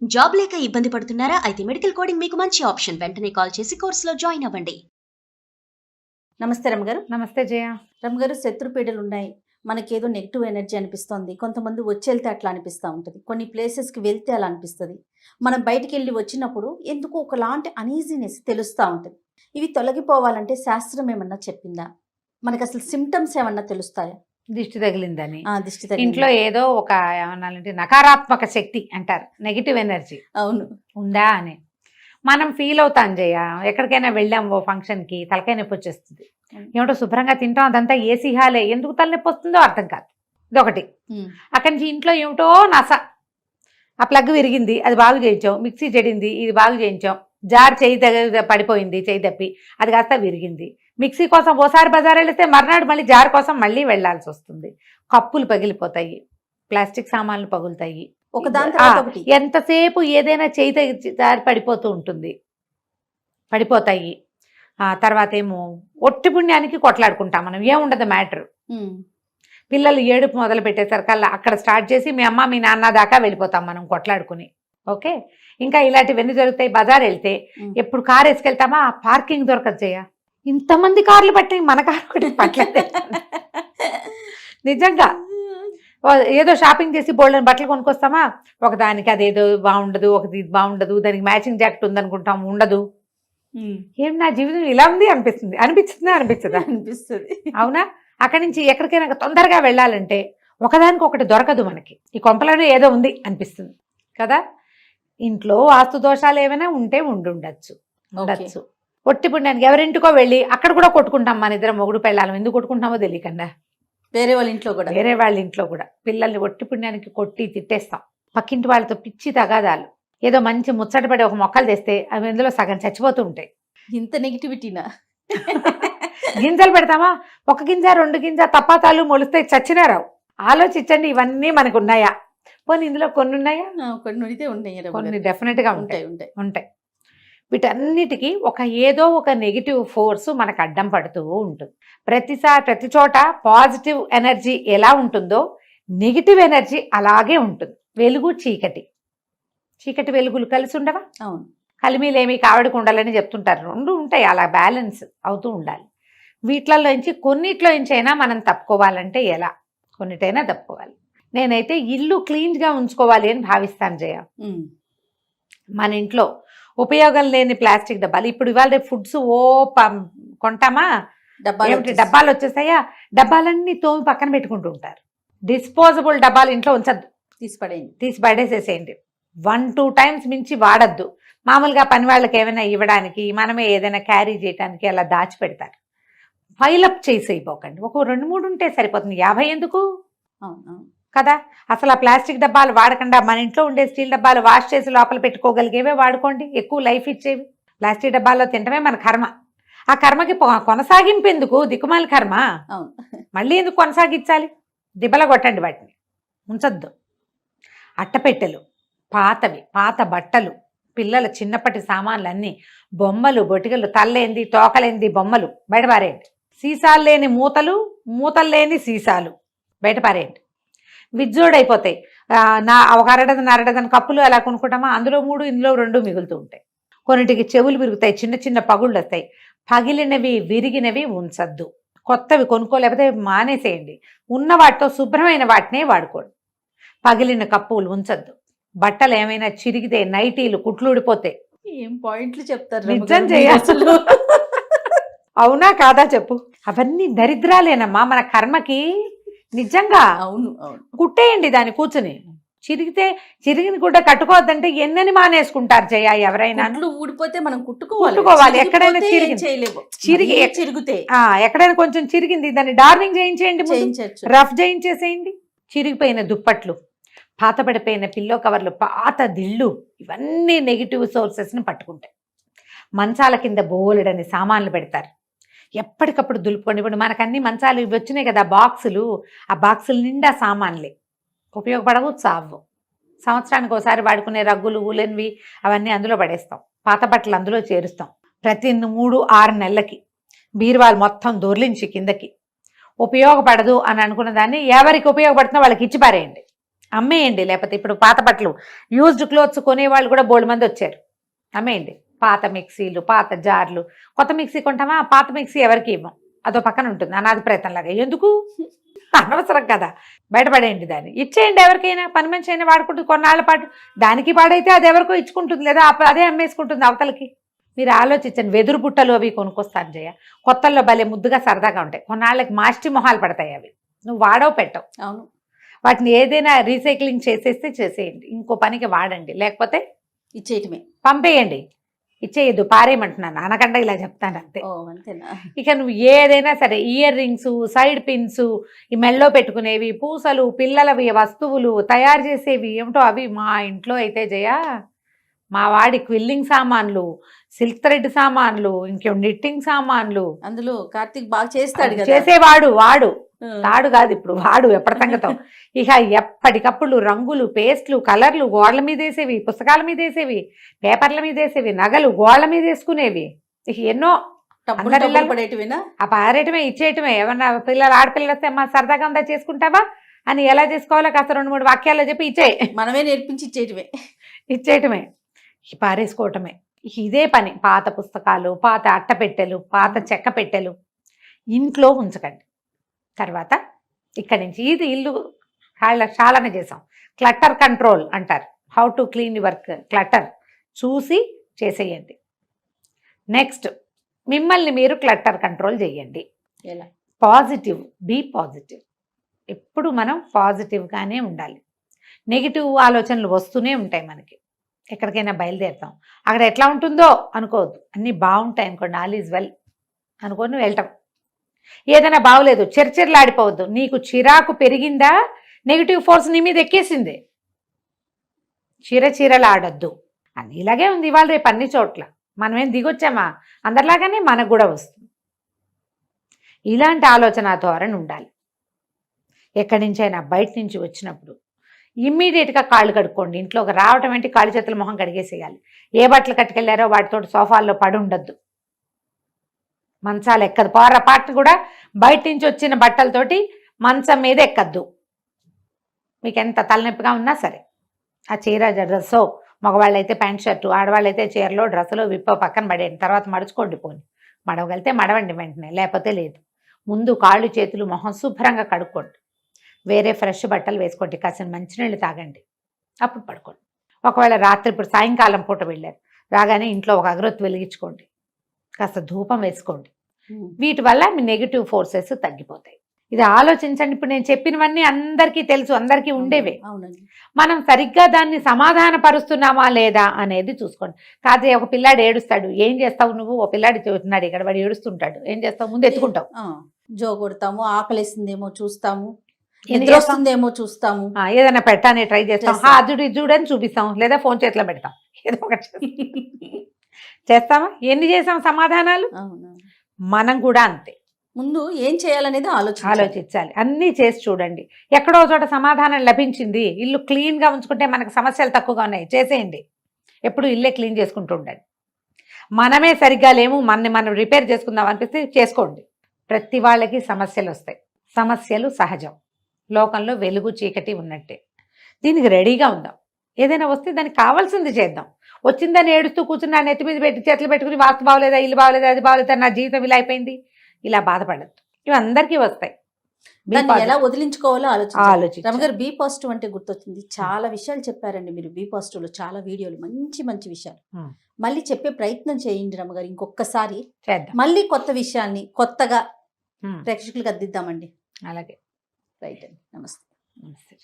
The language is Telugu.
జాబ్ లేక ఇబ్బంది పడుతున్నారా? అయితే మెడికల్ కోడింగ్ మీకు మంచి ఆప్షన్. వెంటనే కాల్ చేసి కోర్సులో జాయిన్ అవ్వండి. నమస్తే రమ్మగారు. నమస్తే జయ. రమ్మగారు, శత్రుపీడలు ఉన్నాయి, మనకేదో నెగిటివ్ ఎనర్జీ అనిపిస్తుంది. కొంతమంది వచ్చి అట్లా అనిపిస్తూ ఉంటుంది, కొన్ని ప్లేసెస్కి వెళ్తే అలా అనిపిస్తుంది. మనం బయటికి వెళ్ళి వచ్చినప్పుడు ఎందుకు ఒకలాంటి అనీజీనెస్ తెలుస్తూ ఉంటుంది. ఇవి తొలగిపోవాలంటే శాస్త్రం ఏమన్నా చెప్పిందా? మనకు అసలు సిమ్టమ్స్ ఏమన్నా తెలుస్తాయా? దిష్టి తగిలిందని, దిష్టి తగిలింది, ఇంట్లో ఏదో ఒక ఏమన్నాలంటే నకారాత్మక శక్తి అంటారు, నెగిటివ్ ఎనర్జీ అవును ఉందా అని మనం ఫీల్ అవుతాం జయ. ఎక్కడికైనా వెళ్ళాం ఓ ఫంక్షన్కి, తలకాయ నొప్పి వచ్చేస్తుంది. ఏమిటో శుభ్రంగా తింటాం, అదంతా ఏసీ హాలే, ఎందుకు తలనొప్పి వస్తుందో అర్థం కాదు. ఇదొకటి. అక్కడి నుంచి ఇంట్లో ఏమిటో నస, ఆ ప్లగ్ విరిగింది, అది బాగు చేయించాం. మిక్సీ చెడింది, ఇది బాగు చేయించాం. జార్ చేయి పడిపోయింది, చేయి తప్పి అది కాస్త విరిగింది. మిక్సీ కోసం ఓసారి బజార్ వెళితే మర్నాడు మళ్ళీ జార్ కోసం మళ్ళీ వెళ్లాల్సి వస్తుంది. కప్పులు పగిలిపోతాయి, ప్లాస్టిక్ సామాన్లు పగులుతాయి, ఎంతసేపు ఏదైనా చేయి జారి పడిపోతూ ఉంటుంది, పడిపోతాయి. తర్వాత ఏమో ఒట్టి పుణ్యానికి కొట్లాడుకుంటాం మనం, ఏముండదు మ్యాటర్. పిల్లలు ఏడుపు మొదలు పెట్టేసరికల్లా అక్కడ స్టార్ట్ చేసి మీ అమ్మ మీ నాన్న దాకా వెళ్ళిపోతాం మనం కొట్లాడుకుని. ఓకే, ఇంకా ఇలాంటివన్నీ జరుగుతాయి. బజార్ వెళ్తే ఎప్పుడు కారు వేసుకెళ్తామా, పార్కింగ్ దొరకదు చేయ. ఇంతమంది కార్లు పట్టినాయి, మన కారు కూడా పట్టలేదు నిజంగా. ఏదో షాపింగ్ చేసి బోల్డెన్ బట్టలు కొనుక్కొస్తామా, ఒకదానికి అదేదో బాగుండదు, ఒకటి ఇది బాగుండదు, దానికి మ్యాచింగ్ జాకెట్ ఉందనుకుంటాం, ఉండదు. ఏం నా జీవితం ఇలా ఉంది అనిపిస్తుంది. అనిపిస్తుందా? అనిపిస్తుంది. అవునా? అక్కడి నుంచి ఎక్కడికైనా తొందరగా వెళ్ళాలంటే ఒకదానికి ఒకటి దొరకదు మనకి, ఈ కొంపలోనే ఏదో ఉంది అనిపిస్తుంది కదా. ఇంట్లో వాస్తు దోషాలు ఏమైనా ఉంటే ఉండొచ్చు. ఒట్టి పుణ్యానికి ఎవరింటికో వెళ్ళి అక్కడ కూడా కొట్టుకుంటాం. మన ఇద్దరం మొగుడు పెళ్ళాలం, ఎందుకు కొట్టుకుంటామో తెలియకుండా వేరే వాళ్ళ ఇంట్లో కూడా పిల్లల్ని ఒట్టి పుణ్యానికి కొట్టి తిట్టేస్తాం. పక్కింటి వాళ్ళతో పిచ్చి తగాదాలు. ఏదో మంచి ముచ్చటపడి ఒక మొక్కలు తెస్తే అవి ఇందులో సగం చచ్చిపోతూ ఉంటాయి. ఇంత నెగిటివిటీనా? గింజలు పెడతామా, ఒక గింజ రెండు గింజ తప్పాతాలు మొలుస్తాయి, చచ్చినా రావు. ఆలోచించండి, ఇవన్నీ మనకు ఉన్నాయా? పోనీ ఇందులో కొన్ని ఉన్నాయా? కొన్ని డెఫినెట్ గా ఉంటాయి. వీటన్నిటికీ ఏదో ఒక నెగిటివ్ ఫోర్స్ మనకు అడ్డం పడుతూ ఉంటుంది. ప్రతి చోట పాజిటివ్ ఎనర్జీ ఎలా ఉంటుందో నెగిటివ్ ఎనర్జీ అలాగే ఉంటుంది. వెలుగు చీకటి, చీకటి వెలుగులు కలిసి ఉండవా? అవును. కలిమిలేమి కావడికి ఉండాలని చెప్తుంటారు. రెండు ఉంటాయి, అలా బ్యాలెన్స్ అవుతూ ఉండాలి. వీటిల్లోంచి కొన్నిట్లోంచి అయినా మనం తప్పుకోవాలంటే ఎలా? కొన్నిటైనా తప్పుకోవాలి. నేనైతే ఇల్లు క్లీన్గా ఉంచుకోవాలి అని భావిస్తాను జయ. మన ఇంట్లో ఉపయోగం లేని ప్లాస్టిక్ డబ్బాలు, ఇప్పుడు ఇవాళ ఫుడ్స్ కొంటామా, డబ్బాలు వచ్చేసాయా, డబ్బాలన్నీ తోమి పక్కన పెట్టుకుంటూ ఉంటారు. డిస్పోజబుల్ డబ్బాలు ఇంట్లో ఉంచద్దు, తీసి పడేసేసేయండి. 1-2 times మించి వాడద్దు. మామూలుగా పని వాళ్ళకి ఏమైనా ఇవ్వడానికి, మనమే ఏదైనా క్యారీ చేయడానికి అలా దాచిపెడతారు. ఫైలప్ చేసేయిపోకండి. 2-3 ఉంటే సరిపోతుంది, 50 ఎందుకు కదా. అసలు ఆ ప్లాస్టిక్ డబ్బాలు వాడకుండా మన ఇంట్లో ఉండే స్టీల్ డబ్బాలు వాష్ చేసి లోపల పెట్టుకోగలిగేవే వాడుకోండి, ఎక్కువ లైఫ్ ఇచ్చేవి. ప్లాస్టిక్ డబ్బాల్లో తింటమే మన కర్మ. ఆ కర్మకి కొనసాగింపు ఎందుకు? దిక్కుమాలి కర్మ, మళ్ళీ ఎందుకు కొనసాగించాలి? దిబ్బల కొట్టండి, వాటిని ఉంచద్దు. అట్టపెట్టెలు, పాతవి, పాత బట్టలు, పిల్లల చిన్నప్పటి సామాన్లన్నీ, బొమ్మలు, బొటికలు, తల్లేంది తోకలేంది బొమ్మలు బయటపారేయండి. సీసాలు లేని మూతలు, మూతలు లేని సీసాలు బయటపారేయండి. విజ్జోడైపోతాయి. ఒక అరడదని కప్పులు అలా కొనుక్కుంటామా, అందులో 3 ఇందులో 2 మిగులుతూ ఉంటాయి. కొన్నిటికి చెవులు విరుగుతాయి, చిన్న చిన్న పగుళ్ళు వస్తాయి. పగిలినవి విరిగినవి ఉంచద్దు. కొత్తవి కొనుక్కోలేకపోతే మానేసేయండి. ఉన్న వాటితో శుభ్రమైన వాటినే వాడుకోండి. పగిలిన కప్పులు ఉంచద్దు. బట్టలు ఏమైనా చిరిగితే, నైటీలు కుట్లుడిపోతే, ఏం పాయింట్లు చెప్తారు, నిజం చేయాల్సి. అవునా కాదా చెప్పు? అవన్నీ దరిద్రాలేనమ్మా మన కర్మకి. నిజంగా అవును. కుట్టేయండి దాన్ని కూర్చుని. చిరిగిన గుడ్డ కట్టుకోవద్దంటే ఎన్నని మానేసుకుంటారు జయ. ఎవరైనా ఊడిపోతే మనం కుట్టుకోవాలి. ఎక్కడైనా చిరిగితే ఎక్కడైనా కొంచెం చిరిగింది, దాన్ని డార్నింగ్ చేయించేయండి, రఫ్ చేయించేసేయండి. చిరిగిపోయిన దుప్పట్లు, పాత పడిపోయిన పిల్లో కవర్లు, పాత దిళ్ళు, ఇవన్నీ నెగిటివ్ సోర్సెస్ని పట్టుకుంటాయి. మంచాల కింద బోలెడని సామాన్లు పెడతారు, ఎప్పటికప్పుడు దులుపుకోండి. ఇప్పుడు మనకు అన్ని మంచాలు ఇవి వచ్చినాయి కదా, బాక్సులు. ఆ బాక్సుల నిండా సామాన్లే, ఉపయోగపడవు, చావు. సంవత్సరానికి ఒకసారి వాడుకునే రగ్గులు, ఊలెన్వి అవన్నీ అందులో పడేస్తాం. పాత బట్టలు అందులో చేరుస్తాం. ప్రతి 3-6 నెలలకి బీరువాలు మొత్తం దొర్లించి కిందకి. ఉపయోగపడదు అని అనుకున్న దాన్ని ఎవరికి ఉపయోగపడుతుందో వాళ్ళకి ఇచ్చి పారేయండి. అమ్మేయండి. లేకపోతే ఇప్పుడు పాత బట్టలు యూజ్డ్ క్లోత్స్ కొనేవాళ్ళు కూడా బోల్డ్ మంది వచ్చారు. అమ్మేయండి. పాత మిక్సీలు, పాత జార్లు. కొత్త మిక్సీ కొంటామా, పాత మిక్సీ ఎవరికి ఇవ్వం, అదో పక్కన ఉంటుంది అనాథ ప్రయత్నంలాగా. ఎందుకు, అనవసరం కదా, బయటపడేయండి దాన్ని, ఇచ్చేయండి ఎవరికైనా. పని మనిషి అయినా వాడుకుంటుంది కొన్నాళ్ళ పాటు, దానికి పాడైతే అది ఎవరికో ఇచ్చుకుంటుంది, లేదా అదే అమ్మేసుకుంటుంది అవతలకి. మీరు ఆలోచించండి. వెదురు బుట్టలు అవి కొనుక్కొస్తాను జయ, కొత్తల్లో భలే ముద్దుగా సరదాగా ఉంటాయి. కొన్నాళ్ళకి మాస్టి మొహాలు పడతాయి అవి, నువ్వు వాడవు పెట్టవు. అవును, వాటిని ఏదైనా రీసైక్లింగ్ చేసేస్తే చేసేయండి, ఇంకో పనికి వాడండి, లేకపోతే ఇచ్చేయటమే, పంపేయండి. ఇచ్చేయద్దు, పారేయమంటున్నాను, అనకుండా ఇలా చెప్తాను అంతే. ఓ అంతేనా. ఇక నువ్వు ఏదైనా సరే, ఇయర్ రింగ్స్, సైడ్ పిన్స్, ఈ మెళ్ళో పెట్టుకునేవి, పూసలు, పిల్లలవి వస్తువులు తయారు చేసేవి ఏమిటో అవి. మా ఇంట్లో అయితే జయ, మా వాడి క్విల్లింగ్ సామాన్లు, సిల్క్ థ్రెడ్ సామాన్లు, ఇంకేం నిట్టింగ్ సామాన్లు, అందులో కార్తీక్ బాగా చేస్తాడు కదా. చేసేవాడు వాడు, తాడు కాదు ఇప్పుడు వాడు, ఎప్పటి సంగతం. ఇక ఎప్పటికప్పుడు రంగులు, పేస్ట్లు, కలర్లు, గోడల మీద వేసేవి, పుస్తకాల మీద వేసేవి, పేపర్ల మీద వేసేవి, నగలు గోడల మీద వేసుకునేవి, ఇక ఎన్నో. పడేటివేనా, ఆ పారేయటమే, ఇచ్చేయటమే. ఏమన్నా పిల్లలు, ఆడపిల్లలు వస్తే మా సరదాగా ఉందా చేసుకుంటావా అని ఎలా చేసుకోవాలో కాస్త 2-3 వాక్యాల్లో చెప్పి ఇచ్చేయి, మనమే నేర్పించి ఇచ్చేయటమే, ఇచ్చేయటమే, పారేసుకోవటమే. ఇదే పని. పాత పుస్తకాలు, పాత అట్టపెట్టెలు, పాత చెక్క పెట్టెలు ఇంట్లో ఉంచకండి. తర్వాత ఇక్కడి నుంచి ఇది ఇల్లు చాలానే చేసాం. క్లటర్ కంట్రోల్ అంటారు, how to clean your clutter చూసి చేసేయండి. నెక్స్ట్, మిమ్మల్ని మీరు క్లటర్ కంట్రోల్ చేయండి. ఎలా? Positive, be positive. ఎప్పుడు మనం పాజిటివ్గానే ఉండాలి. నెగిటివ్ ఆలోచనలు వస్తూనే ఉంటాయి మనకి. ఎక్కడికైనా బయలుదేరుతాం, అక్కడ ఎట్లా ఉంటుందో అనుకోవద్దు, అన్నీ బాగుంటాయి అనుకోండి, ఆల్ ఈజ్ వెల్ అనుకొని వెళ్ళటం. ఏదైనా బాగోలేదు, చర్చర్లాడిపోవద్దు. నీకు చిరాకు పెరిగిందా, నెగిటివ్ ఫోర్స్ నీ మీద ఎక్కేసింది, చీరలాడొద్దు అని. ఇలాగే ఉంది ఇవాళ రేపు అన్ని చోట్ల. మనమేం దిగొచ్చామా, అందరిలాగానే మనకు కూడా వస్తుంది. ఇలాంటి ఆలోచన ధోరణి ఉండాలి. ఎక్కడి నుంచైనా బయట నుంచి వచ్చినప్పుడు ఇమ్మీడియట్గా కాళ్ళు కడుక్కోండి. ఇంట్లోకి రావటం ఏంటి, కాళ్ళు చేతుల మొహం కడిగేసేయాలి. ఏ బట్టలు కట్టుకెళ్ళారో వాటితో సోఫాల్లో పడి ఉండద్దు, మంచాలు ఎక్కదు. పొరపాటు కూడా బయట నుంచి వచ్చిన బట్టలతోటి మంచం మీద ఎక్కద్దు. మీకు ఎంత తలనొప్పిగా ఉన్నా సరే, ఆ చీర డ్రెస్సో, మగవాళ్ళు అయితే ప్యాంట్ షర్టు, ఆడవాళ్ళు అయితే చీరలో డ్రెస్సులో విప్పో పక్కన పడేయండి. తర్వాత మడుచుకోండి, పోని మడవగలితే మడవండి వెంటనే, లేకపోతే లేదు. ముందు కాళ్ళు చేతులు మొహం శుభ్రంగా కడుక్కోండి. వేరే ఫ్రెష్ బట్టలు వేసుకోండి, కాసిన మంచినీళ్ళు తాగండి, అప్పుడు పడుకోండి. ఒకవేళ రాత్రి ఇప్పుడు సాయంకాలం పూట వెళ్ళారు, రాగానే ఇంట్లో ఒక అగరొత్తి వెలిగించుకోండి, కాస్త ధూపం వేసుకోండి. వీటి వల్ల మీ నెగిటివ్ ఫోర్సెస్ తగ్గిపోతాయి. ఇది ఆలోచించండి. ఇప్పుడు నేను చెప్పినవన్నీ అందరికీ తెలుసు, అందరికీ ఉండేవే. మనం సరిగ్గా దాన్ని సమాధాన పరుస్తున్నామా లేదా అనేది చూసుకోండి. కాదే ఒక పిల్లాడు ఏడుస్తాడు, ఏం చేస్తావు నువ్వు, ఓ పిల్లాడు చూస్తున్నాడు ఇక్కడ, వాడు ఏడుస్తుంటాడు, ఏం చేస్తావు, ముందు ఎత్తుకుంటావు, జో కొడతాము, ఆకలేసిందేమో చూస్తాము, ఎన్ని వస్తుందేమో చూస్తాము, ఏదైనా పెట్టానే ట్రై చేస్తాం, అదుడు చూడని చూపిస్తాం, లేదా ఫోన్ చేతిలో పెడతాం, ఏదో ఒకటి చేస్తామా. ఎన్ని చేసాం సమాధానాలు. మనం కూడా అంతే, ముందు ఏం చేయాలనేది ఆలోచించాలి. అన్నీ చేసి చూడండి, ఎక్కడో చోట సమాధానం లభించింది. ఇల్లు క్లీన్గా ఉంచుకుంటే మనకు సమస్యలు తక్కువగా ఉన్నాయి, చేసేయండి. ఎప్పుడు ఇల్లే క్లీన్ చేసుకుంటూ ఉండండి. మనమే సరిగ్గా లేము, మనం రిపేర్ చేసుకుందాం అనిపిస్తే చేసుకోండి. ప్రతి వాళ్ళకి సమస్యలు వస్తాయి, సమస్యలు సహజం. లోకంలో వెలుగు చీకటి ఉన్నట్టే. దీనికి రెడీగా ఉందాం. ఏదైనా వస్తే దానికి కావాల్సింది చేద్దాం. వచ్చిందని ఏడుస్తూ కూర్చుని నా నెత్తి మీద పెట్టి చేతులు పెట్టుకుని వాస్తు బాగోలేదా, ఇల్లు బాగోలేదా, అది బాగోలేదా, నా జీవితం ఇలా అయిపోయింది, ఇలా బాధపడద్దు. ఇవి అందరికీ వస్తాయి. ఎలా వదిలించుకోవాలో ఆలోచించాలి. రమగారు, బీ పాజిటివ్ అంటే గుర్తొచ్చింది, చాలా విషయాలు చెప్పారండి మీరు. బీ పాజిటివ్ లో చాలా వీడియోలు, మంచి మంచి విషయాలు. మళ్ళీ చెప్పే ప్రయత్నం చేయండి రమగారు, ఇంకొకసారి మళ్ళీ కొత్త విషయాన్ని కొత్తగా ప్రేక్షకులకు అందిద్దామండి. అలాగే, రైట్ అండి, నమస్తే. నమస్తే.